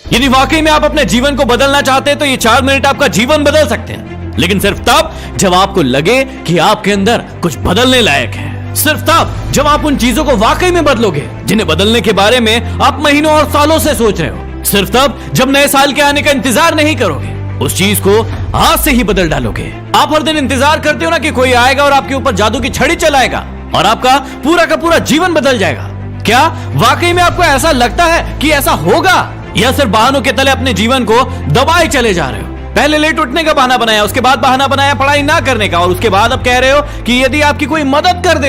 यदि वाकई में आप अपने जीवन को बदलना चाहते हैं तो ये 4 मिनट आपका जीवन बदल सकते हैं, लेकिन सिर्फ तब जब आपको लगे कि आपके अंदर कुछ बदलने लायक है। सिर्फ तब जब आप उन चीजों को वाकई में बदलोगे जिन्हें बदलने के बारे में आप महीनों और सालों से सोच रहे हो। सिर्फ तब जब नए साल के आने का इंतजार नहीं करोगे, उस चीज को आज से ही बदल डालोगे। आप हर दिन इंतजार करते हो ना कि कोई आएगा और आपके ऊपर जादू की छड़ी चलाएगा और आपका पूरा का पूरा जीवन बदल जाएगा। क्या वाकई में आपको ऐसा लगता है कि ऐसा होगा, या सिर्फ बहानों के तले अपने जीवन को दबाए चले जा रहे हो? पहले लेट उठने का बहाना बनाया, उसके बाद बहाना बनाया पढ़ाई ना करने का, और उसके बाद अब कह रहे हो कि यदि आपकी कोई मदद कर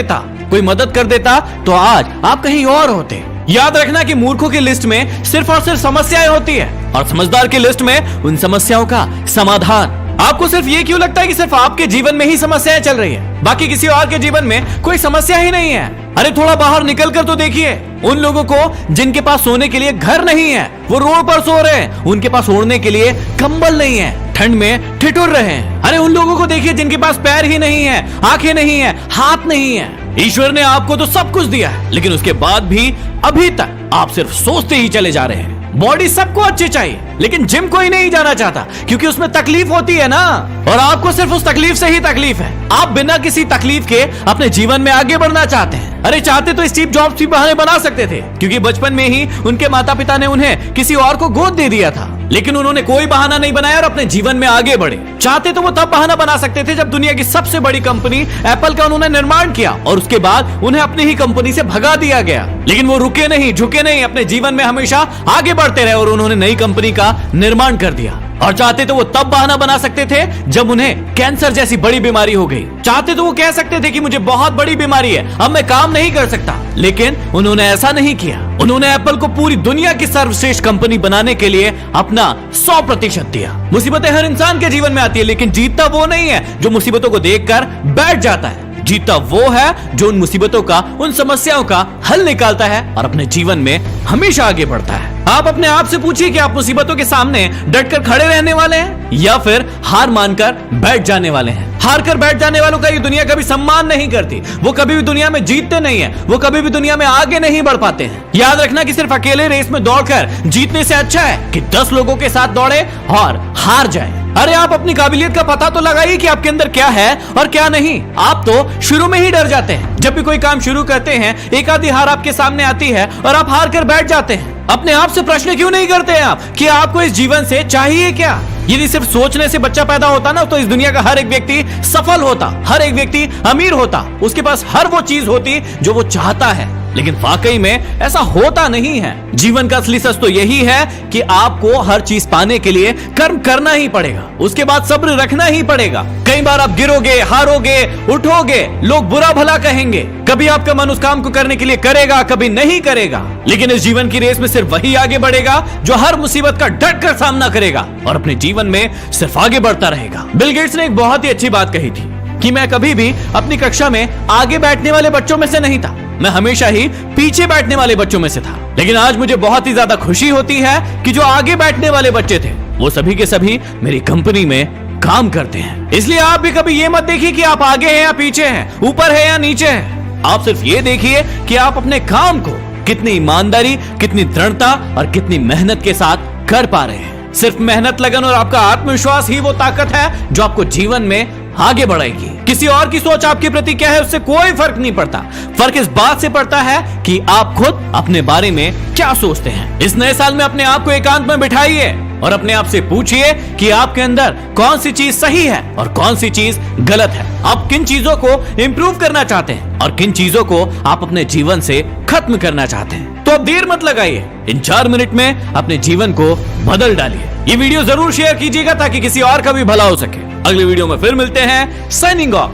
देता तो आज आप कहीं और होते। याद रखना कि मूर्खों की लिस्ट में सिर्फ और सिर्फ समस्याएं होती है और समझदार की लिस्ट में उन समस्याओं का समाधान। आपको सिर्फ ये क्यों लगता है कि सिर्फ आपके जीवन में ही समस्याएं चल रही है, बाकी किसी और के जीवन में कोई समस्या ही नहीं है? अरे थोड़ा बाहर निकल कर तो देखिए उन लोगों को जिनके पास सोने के लिए घर नहीं है, वो रोड पर सो रहे हैं, उनके पास ओढ़ने के लिए कंबल नहीं है, ठंड में ठिठुर रहे हैं। अरे उन लोगों को देखिए जिनके पास पैर ही नहीं है, आंखें नहीं है, हाथ नहीं है। ईश्वर ने आपको तो सब कुछ दिया है, लेकिन उसके बाद भी अभी तक आप सिर्फ सोचते ही चले जा रहे हैं। बॉडी सबको अच्छी चाहिए, लेकिन जिम कोई नहीं जाना चाहता क्योंकि उसमें तकलीफ होती है ना, और आपको सिर्फ उस तकलीफ से ही तकलीफ है। आप बिना किसी तकलीफ के अपने जीवन में आगे बढ़ना चाहते हैं। अरे चाहते तो स्टीव जॉब्स भी बहाने बना सकते थे, क्योंकि बचपन में ही उनके माता पिता ने उन्हें किसी और को गोद दे दिया था, लेकिन उन्होंने कोई बहाना नहीं बनाया और अपने जीवन में आगे बढ़े। चाहते तो वो तब बहाना बना सकते थे जब दुनिया की सबसे बड़ी कंपनी एप्पल का उन्होंने निर्माण किया और उसके बाद उन्हें अपनी ही कंपनी से भगा दिया गया, लेकिन वो रुके नहीं, झुके नहीं, अपने जीवन में हमेशा आगे बढ़ते रहे और उन्होंने नई कंपनी का निर्माण कर दिया। और चाहते तो वो तब बहाना बना सकते थे जब उन्हें कैंसर जैसी बड़ी बीमारी हो गई। चाहते तो वो कह सकते थे कि मुझे बहुत बड़ी बीमारी है, अब मैं काम नहीं कर सकता, लेकिन उन्होंने ऐसा नहीं किया। उन्होंने एप्पल को पूरी दुनिया की सर्वश्रेष्ठ कंपनी बनाने के लिए अपना 100% दिया। मुसीबतें हर इंसान के जीवन में आती है, लेकिन जीतता वो नहीं है जो मुसीबतों को देखकर बैठ जाता है। जीतता वो है जो उन मुसीबतों का, उन समस्याओं का हल निकालता है और अपने जीवन में हमेशा आगे बढ़ता है। आप अपने आप से पूछिए कि आप मुसीबतों के सामने डटकर खड़े रहने वाले हैं या फिर हार मानकर बैठ जाने वाले हैं। हार कर बैठ जाने वालों का ये दुनिया कभी सम्मान नहीं करती, वो कभी भी दुनिया में जीतते नहीं है, वो कभी भी दुनिया में आगे नहीं बढ़ पाते हैं। याद रखना कि सिर्फ अकेले रेस में दौड़कर जीतने से अच्छा है कि 10 लोगों के साथ दौड़े और हार जाए। अरे आप अपनी काबिलियत का पता तो लगाइए कि आपके अंदर क्या है और क्या नहीं। आप तो शुरू में ही डर जाते हैं। जब भी कोई काम शुरू करते हैं, एक आधी हार आपके सामने आती है और आप हार कर बैठ जाते हैं। अपने आप से प्रश्न क्यों नहीं करते हैं आप कि आपको इस जीवन से चाहिए क्या? यदि सिर्फ सोचने से बच्चा पैदा होता ना, तो इस दुनिया का हर एक व्यक्ति सफल होता, हर एक व्यक्ति अमीर होता, उसके पास हर वो चीज होती जो वो चाहता है। लेकिन वाकई में ऐसा होता नहीं है। जीवन का असली सच तो यही है कि आपको हर चीज पाने के लिए कर्म करना ही पड़ेगा, उसके बाद सब्र रखना ही पड़ेगा। कई बार आप गिरोगे, हारोगे, उठोगे, लोग बुरा भला कहेंगे, कभी आपका मन उस काम को करने के लिए करेगा, कभी नहीं करेगा, लेकिन इस जीवन की रेस में सिर्फ वही आगे बढ़ेगा जो हर मुसीबत का डट कर सामना करेगा और अपने जीवन में सिर्फ आगे बढ़ता रहेगा। बिल गेट्स ने एक बहुत ही अच्छी बात कही थी कि मैं कभी भी अपनी कक्षा में आगे बैठने वाले बच्चों में से नहीं था, मैं हमेशा ही पीछे बैठने वाले बच्चों में से था। लेकिन आज मुझे बहुत ही ज्यादा खुशी होती है कि जो आगे बैठने वाले बच्चे थे वो सभी के सभी मेरी कंपनी में काम करते हैं। इसलिए आप भी कभी ये मत देखिए कि आप आगे हैं या पीछे हैं, ऊपर है या नीचे हैं। आप सिर्फ ये देखिए कि आप अपने काम को कितनी ईमानदारी, कितनी दृढ़ता और कितनी मेहनत के साथ कर पा रहे हैं। सिर्फ मेहनत, लगन और आपका आत्मविश्वास ही वो ताकत है जो आपको जीवन में आगे बढ़ाएगी। किसी और की सोच आपके प्रति क्या है उससे कोई फर्क नहीं पड़ता। फर्क इस बात से पड़ता है कि आप खुद अपने बारे में क्या सोचते हैं। इस नए साल में अपने आप को एकांत में बिठाइए और अपने आप से पूछिए कि आपके अंदर कौन सी चीज सही है और कौन सी चीज गलत है। आप किन चीजों को इंप्रूव करना चाहते हैं और किन चीजों को आप अपने जीवन से खत्म करना चाहते हैं। तो अब देर मत लगाइए, इन 4 मिनट में अपने जीवन को बदल डालिए। ये वीडियो जरूर शेयर कीजिएगा ताकि किसी और का भी भला हो सके। अगले वीडियो में फिर मिलते हैं। Signing off,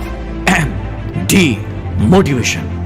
MD motivation.